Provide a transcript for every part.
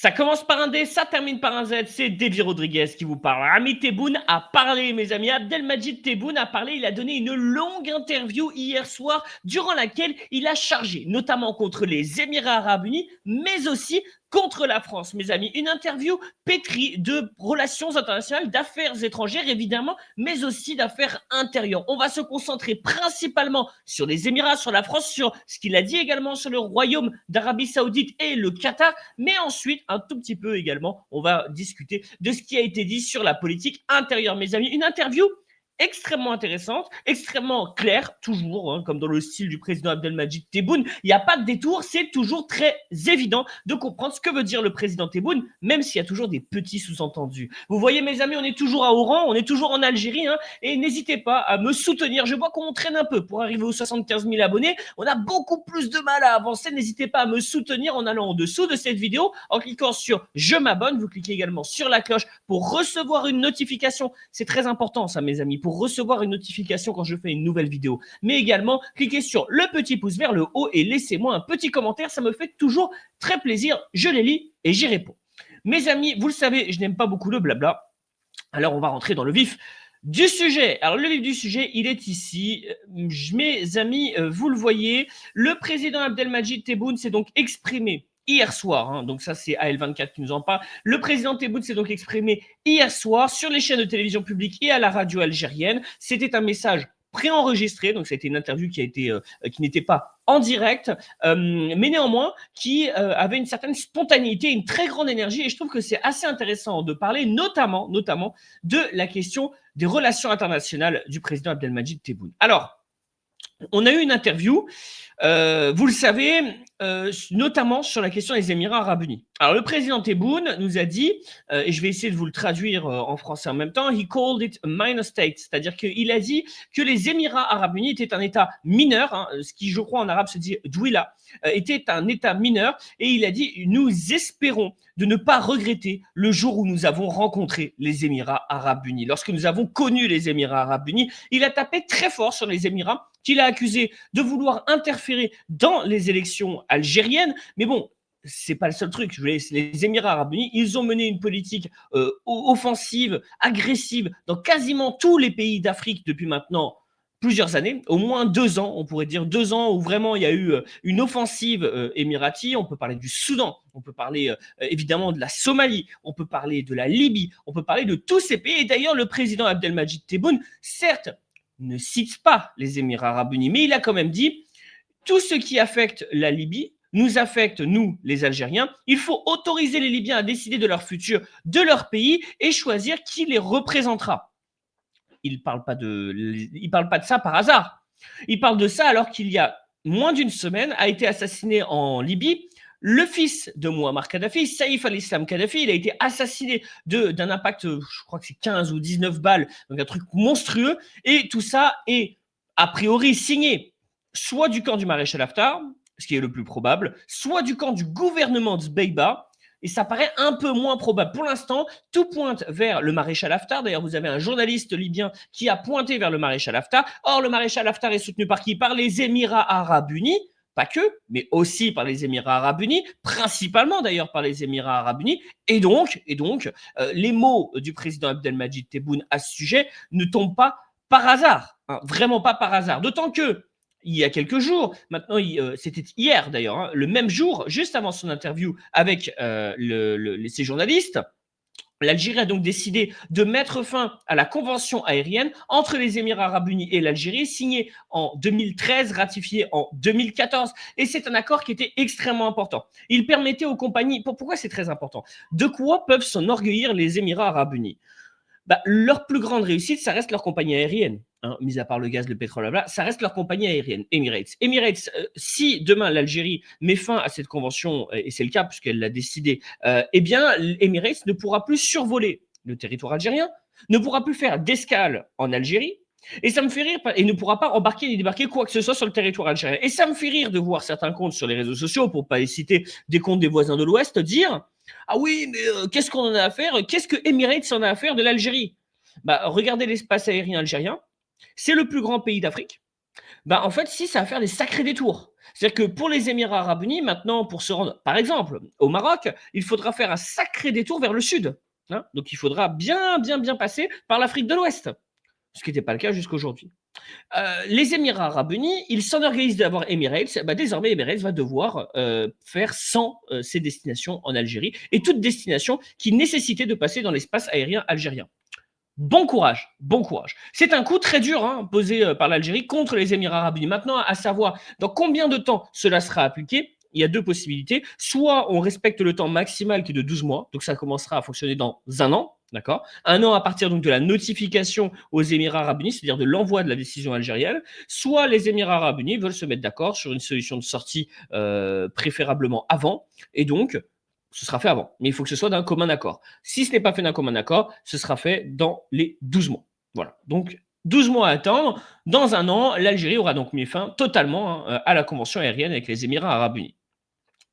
Ça commence par un D, ça termine par un Z. C'est Davy Rodriguez qui vous parle. Rami Tebboune a parlé, mes amis. Abdelmajid Tebboune a parlé. Il a donné une longue interview hier soir, durant laquelle il a chargé, notamment contre les Émirats Arabes Unis, mais aussi contre la France, mes amis. Une interview pétrie de relations internationales, d'affaires étrangères, évidemment, mais aussi d'affaires intérieures. On va se concentrer principalement sur les Émirats, sur la France, sur ce qu'il a dit également sur le Royaume d'Arabie Saoudite et le Qatar, mais ensuite, un tout petit peu également, on va discuter de ce qui a été dit sur la politique intérieure, mes amis. Une interview extrêmement intéressante, extrêmement claire, toujours, comme dans le style du président Abdelmajid Tebboune. Il n'y a pas de détour, c'est toujours très évident de comprendre ce que veut dire le président Tebboune, même s'il y a toujours des petits sous-entendus. Vous voyez, mes amis, on est toujours à Oran, on est toujours en Algérie, et n'hésitez pas à me soutenir. Je vois qu'on traîne un peu pour arriver aux 75 000 abonnés. On a beaucoup plus de mal à avancer. N'hésitez pas à me soutenir en allant en dessous de cette vidéo, en cliquant sur « Je m'abonne ». Vous cliquez également sur la cloche pour recevoir une notification. C'est très important, ça, mes amis, pour recevoir une notification quand je fais une nouvelle vidéo. Mais également, cliquez sur le petit pouce vers le haut et laissez-moi un petit commentaire. Ça me fait toujours très plaisir. Je les lis et j'y réponds. Mes amis, vous le savez, je n'aime pas beaucoup le blabla. Alors, on va rentrer dans le vif du sujet. Alors, le vif du sujet, il est ici. Mes amis, vous le voyez, le président Abdelmajid Tebboune s'est donc exprimé hier soir, donc ça c'est AL24 qui nous en parle. Le président Tebboune s'est donc exprimé hier soir sur les chaînes de télévision publique et à la radio algérienne. C'était un message préenregistré, donc c'était une interview qui n'était pas en direct, mais néanmoins qui avait une certaine spontanéité, une très grande énergie, et je trouve que c'est assez intéressant de parler notamment de la question des relations internationales du président Abdelmajid Tebboune. Alors, on a eu une interview, vous le savez, notamment sur la question des Émirats Arabes Unis. Alors, le président Tebboune nous a dit, et je vais essayer de vous le traduire en français en même temps, he called it a minor state, c'est-à-dire qu'il a dit que les Émirats Arabes Unis étaient un État mineur, ce qui, je crois, en arabe se dit douila, était un État mineur, et il a dit, nous espérons de ne pas regretter le jour où nous avons rencontré les Émirats Arabes Unis. Lorsque nous avons connu les Émirats Arabes Unis, il a tapé très fort sur les Émirats, qu'il a accusé de vouloir interférer dans les élections algériennes. Mais bon, c'est pas le seul truc. Les Émirats Arabes Unis, ils ont mené une politique offensive, agressive dans quasiment tous les pays d'Afrique depuis maintenant plusieurs années, au moins 2 ans, on pourrait dire 2 ans où vraiment il y a eu une offensive émirati. On peut parler du Soudan, on peut parler évidemment de la Somalie, on peut parler de la Libye, on peut parler de tous ces pays. Et d'ailleurs, le président Abdelmajid Tebboune, certes, ne cite pas les Émirats Arabes Unis, mais il a quand même dit tout ce qui affecte la Libye nous affecte, nous, les Algériens. Il faut autoriser les Libyens à décider de leur futur, de leur pays, et choisir qui les représentera. Il ne parle pas de ça par hasard. Il parle de ça alors qu'il y a moins d'une semaine a été assassiné en Libye le fils de Muammar Kadhafi, Saïf al-Islam Kadhafi. Il a été assassiné d'un impact, je crois que c'est 15 ou 19 balles, donc un truc monstrueux. Et tout ça est a priori signé soit du camp du maréchal Haftar, ce qui est le plus probable, soit du camp du gouvernement de Sbeiba, et ça paraît un peu moins probable. Pour l'instant, tout pointe vers le maréchal Haftar. D'ailleurs, vous avez un journaliste libyen qui a pointé vers le maréchal Haftar. Or, le maréchal Haftar est soutenu par qui? Par les Émirats Arabes Unis. Pas que, mais aussi par les Émirats Arabes Unis, principalement d'ailleurs par les Émirats Arabes Unis. Et donc les mots du président Abdelmajid Tebboune à ce sujet ne tombent pas par hasard, vraiment pas par hasard. D'autant que il y a quelques jours, maintenant, c'était hier d'ailleurs, le même jour, juste avant son interview avec ces journalistes, l'Algérie a donc décidé de mettre fin à la convention aérienne entre les Émirats Arabes Unis et l'Algérie, signée en 2013, ratifiée en 2014. Et c'est un accord qui était extrêmement important. Il permettait aux compagnies, pourquoi c'est très important? De quoi peuvent s'enorgueillir les Émirats Arabes Unis? Leur plus grande réussite, ça reste leur compagnie aérienne. Mis à part le gaz, le pétrole, ça reste leur compagnie aérienne, Emirates. Emirates, si demain l'Algérie met fin à cette convention, et c'est le cas puisqu'elle l'a décidé, eh bien, Emirates ne pourra plus survoler le territoire algérien, ne pourra plus faire d'escale en Algérie, et ça me fait rire, et ne pourra pas embarquer ni débarquer quoi que ce soit sur le territoire algérien. Et ça me fait rire de voir certains comptes sur les réseaux sociaux, pour ne pas les citer, des comptes des voisins de l'Ouest, dire ah oui, mais qu'est-ce qu'on en a à faire? Qu'est-ce que Emirates en a à faire de l'Algérie? Regardez l'espace aérien algérien. C'est le plus grand pays d'Afrique. Bah, en fait, si, ça va faire des sacrés détours. C'est-à-dire que pour les Émirats arabes unis, maintenant, pour se rendre, par exemple, au Maroc, il faudra faire un sacré détour vers le sud, hein. Donc il faudra bien, bien, bien passer par l'Afrique de l'Ouest, ce qui n'était pas le cas jusqu'aujourd'hui. Les Émirats arabes unis, ils s'enorgueillissent d'avoir Emirates. Bah, désormais, Emirates va devoir faire sans ses destinations en Algérie et toute destination qui nécessitait de passer dans l'espace aérien algérien. Bon courage, bon courage. C'est un coup très dur hein, posé par l'Algérie contre les Émirats arabes unis. Maintenant, à savoir dans combien de temps cela sera appliqué, il y a deux possibilités. Soit on respecte le temps maximal qui est de 12 mois, donc ça commencera à fonctionner dans un an, d'accord. Un an à partir donc de la notification aux Émirats arabes unis, c'est-à-dire de l'envoi de la décision algérienne. Soit les Émirats arabes unis veulent se mettre d'accord sur une solution de sortie préférablement avant, et donc ce sera fait avant, mais il faut que ce soit d'un commun accord. Si ce n'est pas fait d'un commun accord, ce sera fait dans les 12 mois. Voilà, donc 12 mois à attendre. Dans un an, l'Algérie aura donc mis fin totalement hein, à la convention aérienne avec les Émirats arabes unis.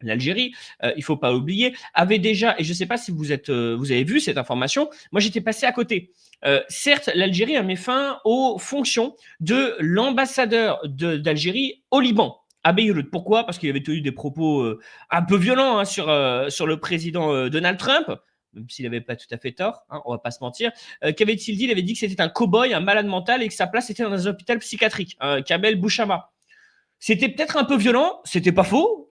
L'Algérie, il ne faut pas oublier, avait déjà, et je ne sais pas si vous avez vu cette information, moi j'étais passé à côté. Certes, l'Algérie a mis fin aux fonctions de l'ambassadeur d'Algérie au Liban, à Beyrouth. Pourquoi? Parce qu'il avait tenu des propos un peu violents hein, sur le président Donald Trump, même s'il n'avait pas tout à fait tort, hein, on ne va pas se mentir. Qu'avait-il dit? Il avait dit que c'était un cow-boy, un malade mental et que sa place était dans un hôpital psychiatrique, Kamel Bouchama. C'était peut-être un peu violent, c'était pas faux,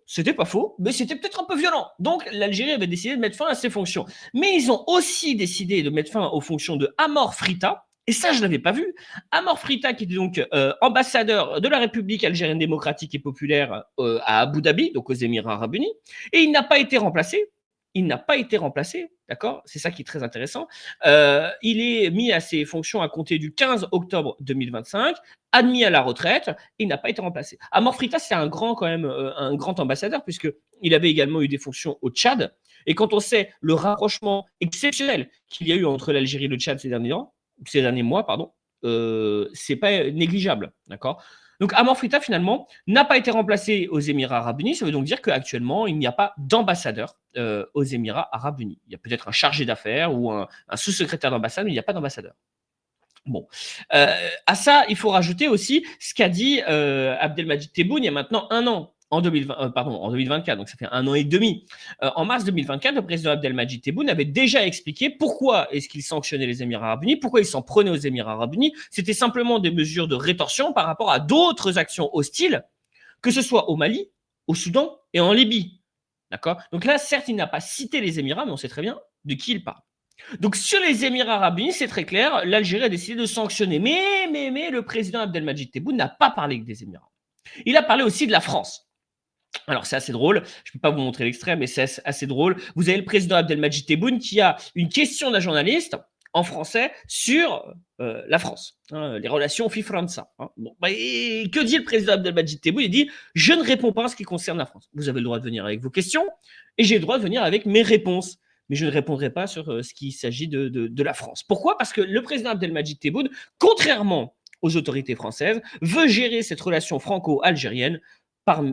mais c'était peut-être un peu violent. Donc l'Algérie avait décidé de mettre fin à ses fonctions. Mais ils ont aussi décidé de mettre fin aux fonctions de Amor Frita, et ça je l'avais pas vu. Amor Frita qui était donc ambassadeur de la République algérienne démocratique et populaire à Abu Dhabi, donc aux Émirats arabes unis, et il n'a pas été remplacé. Il n'a pas été remplacé, d'accord. C'est ça qui est très intéressant. Il est mis à ses fonctions à compter du 15 octobre 2025, admis à la retraite, et il n'a pas été remplacé. Amor Frita, c'est un grand quand même, un grand ambassadeur puisque il avait également eu des fonctions au Tchad. Et quand on sait le rapprochement exceptionnel qu'il y a eu entre l'Algérie et le Tchad ces derniers mois, pardon, c'est pas négligeable, d'accord. Donc Amor Frita finalement n'a pas été remplacé aux Émirats arabes unis. Ça veut donc dire qu'actuellement il n'y a pas d'ambassadeur aux Émirats arabes unis. Il y a peut-être un chargé d'affaires ou un sous-secrétaire d'ambassade, mais il n'y a pas d'ambassadeur. Bon, à ça, il faut rajouter aussi ce qu'a dit Abdelmadjid Tebboune il y a maintenant un an, en 2020, pardon, en 2024, donc ça fait un an et demi. En mars 2024, le président Abdelmadjid Tebboune avait déjà expliqué pourquoi est-ce qu'il sanctionnait les Émirats arabes unis, pourquoi il s'en prenait aux Émirats arabes unis. C'était simplement des mesures de rétorsion par rapport à d'autres actions hostiles, que ce soit au Mali, au Soudan et en Libye. D'accord. Donc là, certes, il n'a pas cité les Émirats, mais on sait très bien de qui il parle. Donc sur les Émirats arabes unis, c'est très clair, l'Algérie a décidé de sanctionner. Mais le président Abdelmadjid Tebboune n'a pas parlé que des Émirats. Il a parlé aussi de la France. Alors c'est assez drôle, je ne peux pas vous montrer l'extrait, mais c'est assez drôle. Vous avez le président Abdelmadjid Tebboune qui a une question d'un journaliste en français sur la France, hein, les relations FI-France. Hein. Bon, bah, et que dit le président Abdelmadjid Tebboune? Il dit « Je ne réponds pas en ce qui concerne la France. Vous avez le droit de venir avec vos questions et j'ai le droit de venir avec mes réponses. Mais je ne répondrai pas sur ce qui s'agit de la France. » Pourquoi? Parce que le président Abdelmadjid Tebboune, contrairement aux autorités françaises, veut gérer cette relation franco-algérienne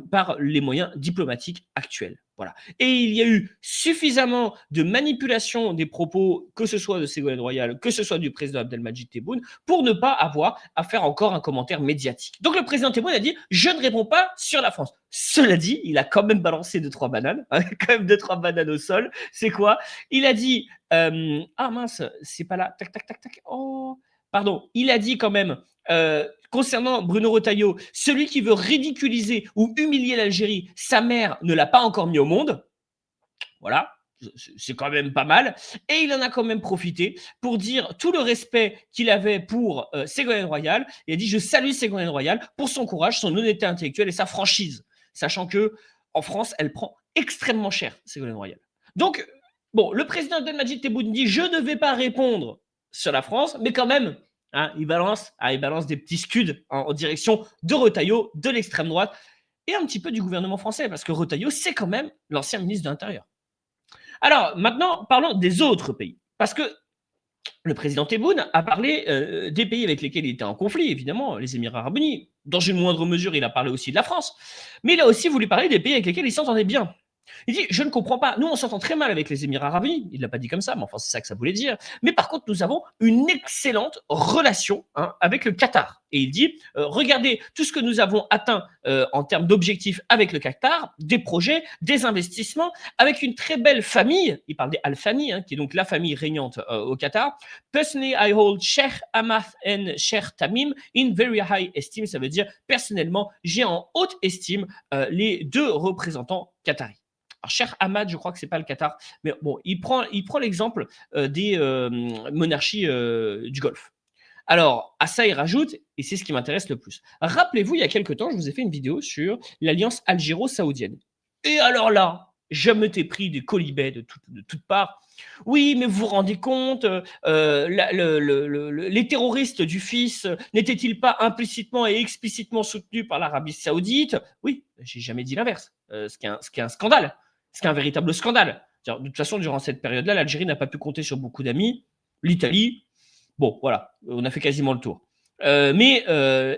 par les moyens diplomatiques actuels. Voilà. Et il y a eu suffisamment de manipulation des propos, que ce soit de Ségolène Royal, que ce soit du président Abdelmadjid Tebboune, pour ne pas avoir à faire encore un commentaire médiatique. Donc le président Tebboune a dit « Je ne réponds pas sur la France ». Cela dit, il a quand même balancé 2-3 bananes, hein, quand même 2-3 bananes au sol. C'est quoi? Il a dit ah mince, c'est pas là. Tac, tac, tac, tac. Oh, pardon. Il a dit quand même concernant Bruno Retailleau, celui qui veut ridiculiser ou humilier l'Algérie, sa mère ne l'a pas encore mis au monde. Voilà, c'est quand même pas mal. Et il en a quand même profité pour dire tout le respect qu'il avait pour Ségolène Royal. Il a dit « Je salue Ségolène Royal pour son courage, son honnêteté intellectuelle et sa franchise », sachant que en France, elle prend extrêmement cher, Ségolène Royal. Donc, bon, le président Abdelmadjid Tebboune dit « Je ne vais pas répondre sur la France », mais quand même, hein, il balance des petits scuds en direction de Retailleau, de l'extrême droite, et un petit peu du gouvernement français, parce que Retailleau, c'est quand même l'ancien ministre de l'Intérieur. Alors, maintenant, parlons des autres pays. Parce que le président Tebboune a parlé des pays avec lesquels il était en conflit, évidemment, les Émirats arabes unis. Dans une moindre mesure, il a parlé aussi de la France. Mais il a aussi voulu parler des pays avec lesquels il s'entendait bien. Il dit « Je ne comprends pas. Nous, on s'entend très mal avec les Émirats arabes unis. » Il ne l'a pas dit comme ça, mais enfin, c'est ça que ça voulait dire. Mais par contre, nous avons une excellente relation hein, avec le Qatar. et il dit regardez tout ce que nous avons atteint en termes d'objectifs avec le Qatar, des projets, des investissements, avec une très belle famille. Il parle des Al-Thani, qui est donc la famille régnante au Qatar. Personally, I hold Sheikh Ahmad and Sheikh Tamim in very high esteem. Ça veut dire personnellement, j'ai en haute estime les deux représentants qataris. Alors, Cheikh Ahmad, je crois que c'est pas le Qatar, mais bon, il prend l'exemple des monarchies du Golfe. Alors, à ça, il rajoute, et c'est ce qui m'intéresse le plus. Rappelez-vous, il y a quelques temps, je vous ai fait une vidéo sur l'alliance algéro-saoudienne. Et alors là, je m'étais pris des colibets de toutes parts. Oui, mais vous vous rendez compte, les terroristes du fils n'étaient-ils pas implicitement et explicitement soutenus par l'Arabie saoudite? Oui, j'ai jamais dit l'inverse, ce qui est un scandale, ce qui est un véritable scandale. De toute façon, durant cette période-là, l'Algérie n'a pas pu compter sur beaucoup d'amis. L'Italie, bon, voilà, on a fait quasiment le tour. Mais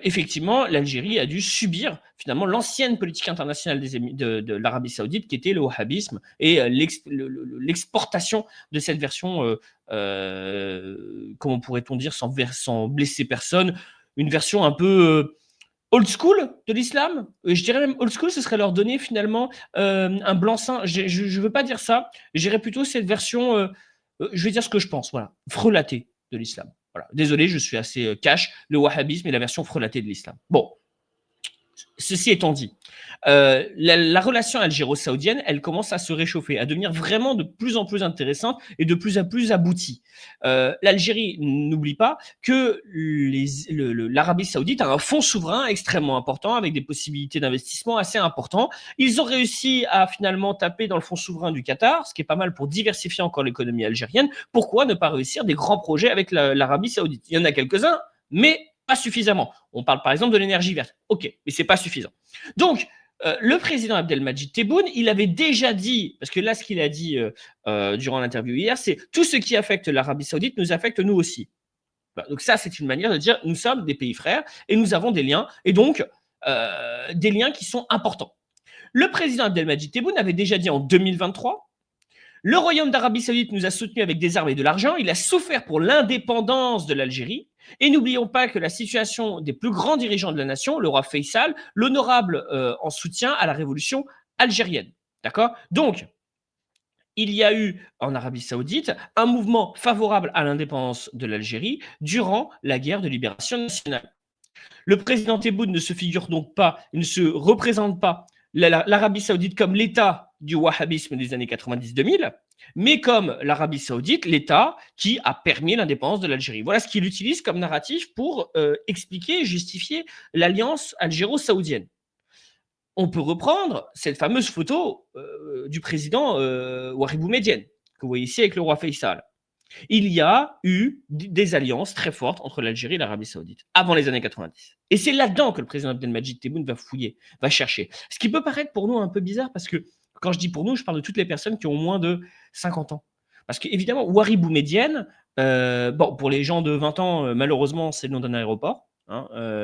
effectivement, l'Algérie a dû subir finalement l'ancienne politique internationale de l'Arabie saoudite qui était le wahhabisme et l'exportation de cette version, comment pourrait-on dire, sans blesser personne, une version un peu old school de l'islam. Je dirais même old school, ce serait leur donner finalement un blanc-seing. Je ne veux pas dire ça, je dirais plutôt cette version, je vais dire ce que je pense, voilà, frelatée de l'islam. Voilà. Désolé, je suis assez cash. Le wahhabisme est la version frelatée de l'islam. Bon, ceci étant dit, la relation algéro-saoudienne, elle commence à se réchauffer, à devenir vraiment de plus en plus intéressante et de plus en plus aboutie. L'Algérie, n'oublie pas que l'Arabie saoudite a un fonds souverain extrêmement important avec des possibilités d'investissement assez importantes. Ils ont réussi à finalement taper dans le fonds souverain du Qatar, ce qui est pas mal pour diversifier encore l'économie algérienne. Pourquoi ne pas réussir des grands projets avec l'Arabie saoudite? Il y en a quelques-uns, mais pas suffisamment. On parle par exemple de l'énergie verte. Ok, mais c'est pas suffisant. Donc, le président Abdelmadjid Tebboune, il avait déjà dit, parce que là, ce qu'il a dit durant l'interview hier, c'est tout ce qui affecte l'Arabie saoudite nous affecte nous aussi. Donc ça, c'est une manière de dire, nous sommes des pays frères et nous avons des liens, et donc des liens qui sont importants. Le président Abdelmadjid Tebboune avait déjà dit en 2023, le Royaume d'Arabie saoudite nous a soutenus avec des armes et de l'argent, il a souffert pour l'indépendance de l'Algérie, et n'oublions pas que la situation des plus grands dirigeants de la nation, le roi Faisal, l'honorable en soutien à la révolution algérienne. D'accord? Donc, il y a eu en Arabie saoudite un mouvement favorable à l'indépendance de l'Algérie durant la guerre de libération nationale. Le président Tebboune ne se figure donc pas, il ne se représente pas l'Arabie saoudite comme l'État du wahhabisme des années 90-2000, mais comme l'Arabie saoudite, l'État qui a permis l'indépendance de l'Algérie. Voilà ce qu'il utilise comme narratif pour expliquer et justifier l'alliance algéro-saoudienne. On peut reprendre cette fameuse photo du président Ouari Boumedienne, que vous voyez ici avec le roi Faisal. Il y a eu des alliances très fortes entre l'Algérie et l'Arabie saoudite avant les années 90. Et c'est là-dedans que le président Abdelmadjid Tebboune va fouiller, va chercher. Ce qui peut paraître pour nous un peu bizarre parce que quand je dis pour nous, je parle de toutes les personnes qui ont moins de 50 ans. Parce qu'évidemment, Ouari Boumedienne, bon, pour les gens de 20 ans, malheureusement, c'est le nom d'un aéroport.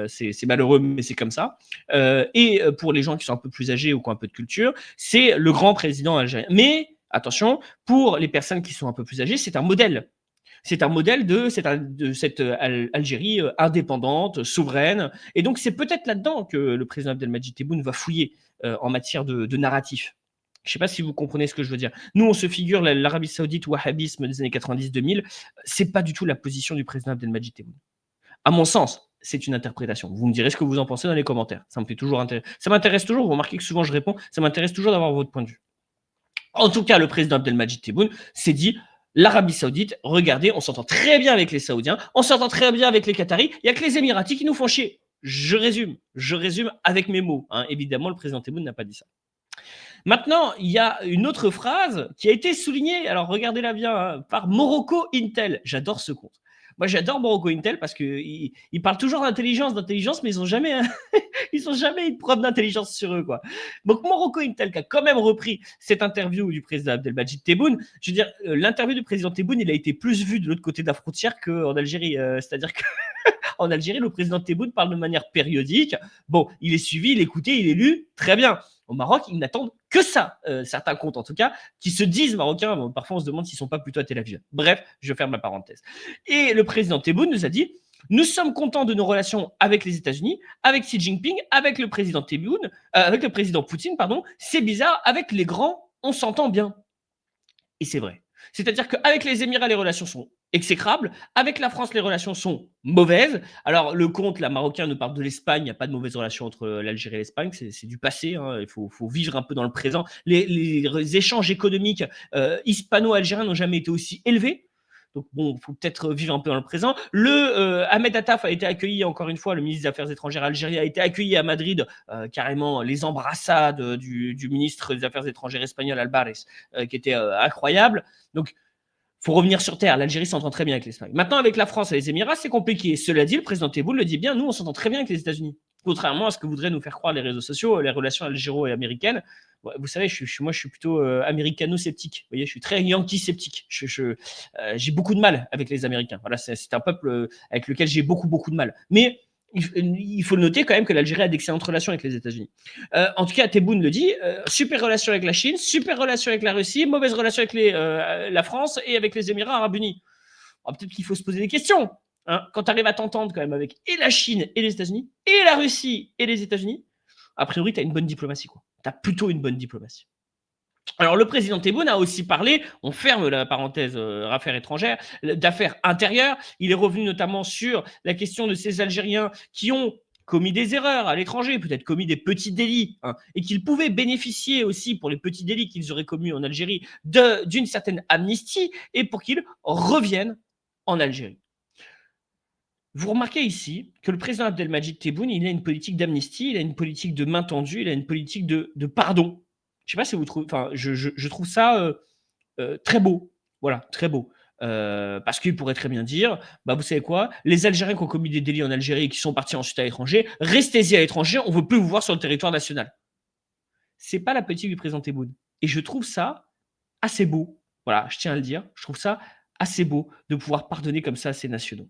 C'est malheureux, mais c'est comme ça. Et pour les gens qui sont un peu plus âgés ou qui ont un peu de culture, c'est le grand président algérien. Mais attention, pour les personnes qui sont un peu plus âgées, c'est un modèle. C'est un modèle de cette Algérie indépendante, souveraine. Et donc, c'est peut-être là-dedans que le président Abdelmadjid Tebboune va fouiller en matière de narratif. Je ne sais pas si vous comprenez ce que je veux dire. Nous, on se figure l'Arabie saoudite, wahhabisme des années 90-2000, c'est pas du tout la position du président Abdelmadjid Tebboune. À mon sens, c'est une interprétation. Vous me direz ce que vous en pensez dans les commentaires. Ça me fait toujours ça m'intéresse toujours. Vous remarquez que souvent je réponds. Ça m'intéresse toujours d'avoir votre point de vue. En tout cas, le président Abdelmadjid Tebboune s'est dit l'Arabie saoudite, regardez, on s'entend très bien avec les Saoudiens, on s'entend très bien avec les Qataris, il n'y a que les Émiratis qui nous font chier. Je résume avec mes mots. Évidemment, le président Tebboune n'a pas dit ça. Maintenant, il y a une autre phrase qui a été soulignée, alors regardez-la bien, par Morocco Intel. J'adore ce compte. Moi, j'adore Morocco Intel parce qu'ils parlent toujours d'intelligence, mais ils n'ont jamais, jamais une preuve d'intelligence sur eux, quoi. Donc, Morocco Intel qui a quand même repris cette interview du président Abdelmadjid Tebboune. Je veux dire, l'interview du président Tebboune, il a été plus vu de l'autre côté de la frontière qu'en Algérie. C'est-à-dire que en Algérie, le président Tebboune parle de manière périodique. Bon, il est suivi, il est écouté, il est lu, très bien. Au Maroc, ils n'attendent que ça, certains comptes en tout cas, qui se disent marocains. Bon, parfois, on se demande s'ils ne sont pas plutôt à Tel Aviv. Bref, je ferme la parenthèse. Et le président Tebboune nous a dit Nous sommes contents de nos relations avec les États-Unis, avec Xi Jinping, avec le président Tebboune, avec le président Poutine, pardon. C'est bizarre, avec les grands, on s'entend bien. Et c'est vrai. C'est-à-dire qu'avec les Émirats, les relations sont exécrables. Avec la France, les relations sont mauvaises. Alors, le compte, la Marocain nous parle de l'Espagne. Il n'y a pas de mauvaise relation entre l'Algérie et l'Espagne. C'est du passé. Hein. Il faut vivre un peu dans le présent. Les échanges économiques hispano-algériens n'ont jamais été aussi élevés. Donc bon, il faut peut-être vivre un peu dans le présent. Ahmed Attaf a été accueilli, encore une fois, le ministre des Affaires étrangères algérien a été accueilli à Madrid, carrément les embrassades du ministre des Affaires étrangères espagnol, Albares, qui était incroyable. Donc, il faut revenir sur terre. L'Algérie s'entend très bien avec l'Espagne. Maintenant, avec la France et les Émirats, c'est compliqué. Cela dit, le président Tebboune le dit bien, nous, on s'entend très bien avec les États-Unis. Contrairement à ce que voudraient nous faire croire les réseaux sociaux, les relations algéro- et américaines. Vous savez, moi, je suis plutôt américano-sceptique. Vous voyez, je suis très yankee-sceptique. J'ai beaucoup de mal avec les Américains. Voilà, c'est un peuple avec lequel j'ai beaucoup, beaucoup de mal. Mais il faut noter quand même que l'Algérie a d'excellentes relations avec les États-Unis. En tout cas, Tebboune le dit, super relation avec la Chine, super relation avec la Russie, mauvaise relation avec la France et avec les Émirats arabes unis. Alors, peut-être qu'il faut se poser des questions. Hein, quand tu arrives à t'entendre quand même avec et la Chine et les États-Unis, et la Russie et les États-Unis, a priori, tu as une bonne diplomatie. Tu as plutôt une bonne diplomatie. Alors, le président Tebboune a aussi parlé, on ferme la parenthèse affaires étrangères, d'affaires intérieures. Il est revenu notamment sur la question de ces Algériens qui ont commis des erreurs à l'étranger, peut-être commis des petits délits, hein, et qu'ils pouvaient bénéficier aussi pour les petits délits qu'ils auraient commis en Algérie d'une certaine amnistie et pour qu'ils reviennent en Algérie. Vous remarquez ici que le président Abdelmadjid Tebboune, il a une politique d'amnistie, il a une politique de main tendue, il a une politique de pardon. Je ne sais pas si vous trouvez, enfin, je trouve ça très beau. Voilà, très beau. Parce qu'il pourrait très bien dire, bah, vous savez quoi, les Algériens qui ont commis des délits en Algérie et qui sont partis ensuite à l'étranger, restez-y à l'étranger, on ne veut plus vous voir sur le territoire national. C'est pas la politique du président Tebboune. Et je trouve ça assez beau. Voilà, je tiens à le dire. Je trouve ça assez beau de pouvoir pardonner comme ça à ces nationaux.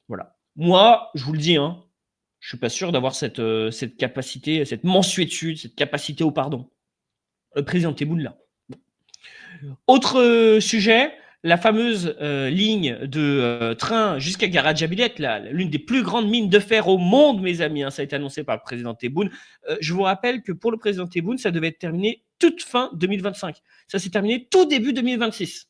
Voilà. Moi, je vous le dis, hein, je suis pas sûr d'avoir cette capacité, cette mansuétude, cette capacité au pardon. Le président Tebboune, là. Autre sujet, la fameuse ligne de train jusqu'à Garadjabilet, l'une des plus grandes mines de fer au monde, mes amis. Hein, ça a été annoncé par le président Tebboune. Je vous rappelle que pour le président Tebboune, ça devait être terminé toute fin 2025. Ça s'est terminé tout début 2026.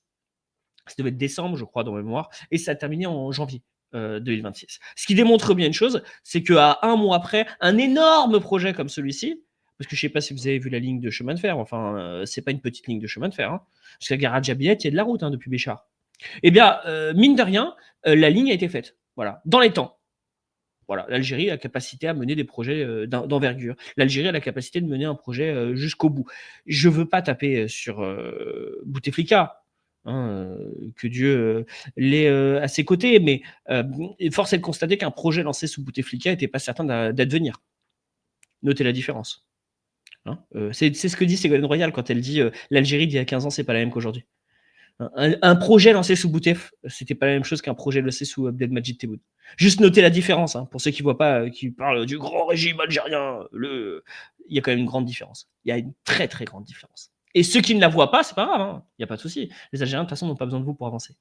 Ça devait être décembre, je crois, dans ma mémoire, et ça a terminé en janvier 2026. Ce qui démontre bien une chose, c'est qu'à un mois après, un énorme projet comme celui-ci, parce que je ne sais pas si vous avez vu la ligne de chemin de fer, enfin, c'est pas une petite ligne de chemin de fer, hein, parce qu'à Garadjabilet, il y a de la route hein, depuis Béchar. Eh bien, mine de rien, la ligne a été faite, voilà, dans les temps. Voilà, l'Algérie a la capacité à mener des projets d'envergure. L'Algérie a la capacité de mener un projet jusqu'au bout. Je ne veux pas taper sur Bouteflika, hein, que Dieu l'ait à ses côtés, mais force est de constater qu'un projet lancé sous Bouteflika n'était pas certain d'advenir. Notez la différence. Hein. C'est ce que dit Ségolène Royal quand elle dit l'Algérie d'il y a 15 ans, c'est pas la même qu'aujourd'hui. Un projet lancé sous Boutef, c'était pas la même chose qu'un projet lancé sous Abdelmadjid Tebboune. Juste noter la différence, hein, pour ceux qui voient pas, qui parlent du grand régime algérien, il y a quand même une grande différence. Il y a une très très grande différence. Et ceux qui ne la voient pas, c'est pas grave, hein, il n'y a pas de souci. Les Algériens, de toute façon, n'ont pas besoin de vous pour avancer.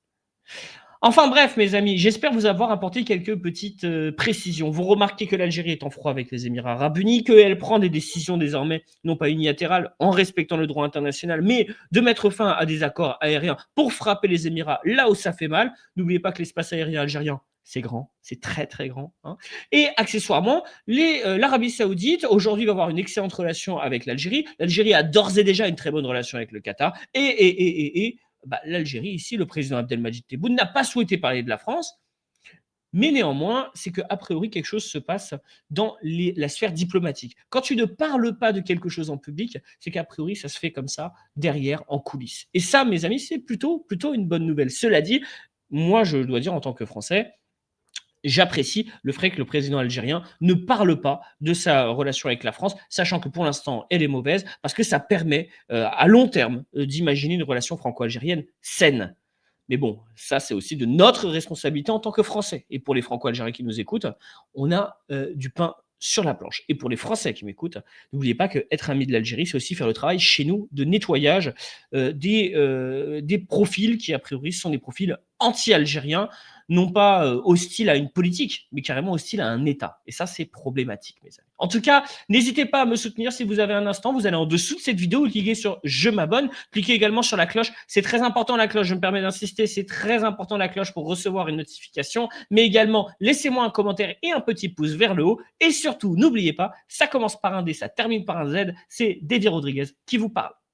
Enfin bref, mes amis, j'espère vous avoir apporté quelques petites précisions. Vous remarquez que l'Algérie est en froid avec les Émirats arabes unis, qu'elle prend des décisions désormais non pas unilatérales en respectant le droit international, mais de mettre fin à des accords aériens pour frapper les Émirats là où ça fait mal. N'oubliez pas que l'espace aérien algérien, c'est grand, c'est très très grand. Hein. Et accessoirement, l'Arabie Saoudite aujourd'hui va avoir une excellente relation avec l'Algérie. L'Algérie a d'ores et déjà une très bonne relation avec le Qatar. Et l'Algérie, ici, le président Abdelmadjid Tebboune n'a pas souhaité parler de la France, mais néanmoins, c'est qu'a priori, quelque chose se passe dans la sphère diplomatique. Quand tu ne parles pas de quelque chose en public, c'est qu'a priori, ça se fait comme ça, derrière, en coulisses. Et ça, mes amis, c'est plutôt une bonne nouvelle. Cela dit, moi, je dois dire en tant que Français, j'apprécie le fait que le président algérien ne parle pas de sa relation avec la France, sachant que pour l'instant, elle est mauvaise, parce que ça permet à long terme d'imaginer une relation franco-algérienne saine. Mais bon, ça, c'est aussi de notre responsabilité en tant que Français. Et pour les Franco-Algériens qui nous écoutent, on a du pain sur la planche. Et pour les Français qui m'écoutent, n'oubliez pas qu'être ami de l'Algérie, c'est aussi faire le travail chez nous de nettoyage des profils qui, a priori, sont des profils anti-algérien, non pas hostile à une politique, mais carrément hostile à un État. Et ça, c'est problématique, mes amis. En tout cas, n'hésitez pas à me soutenir si vous avez un instant. Vous allez en dessous de cette vidéo, vous cliquez sur je m'abonne, cliquez également sur la cloche. C'est très important la cloche, je me permets d'insister, c'est très important la cloche pour recevoir une notification. Mais également, laissez-moi un commentaire et un petit pouce vers le haut. Et surtout, n'oubliez pas, ça commence par un D, ça termine par un Z. C'est Davy Rodriguez qui vous parle.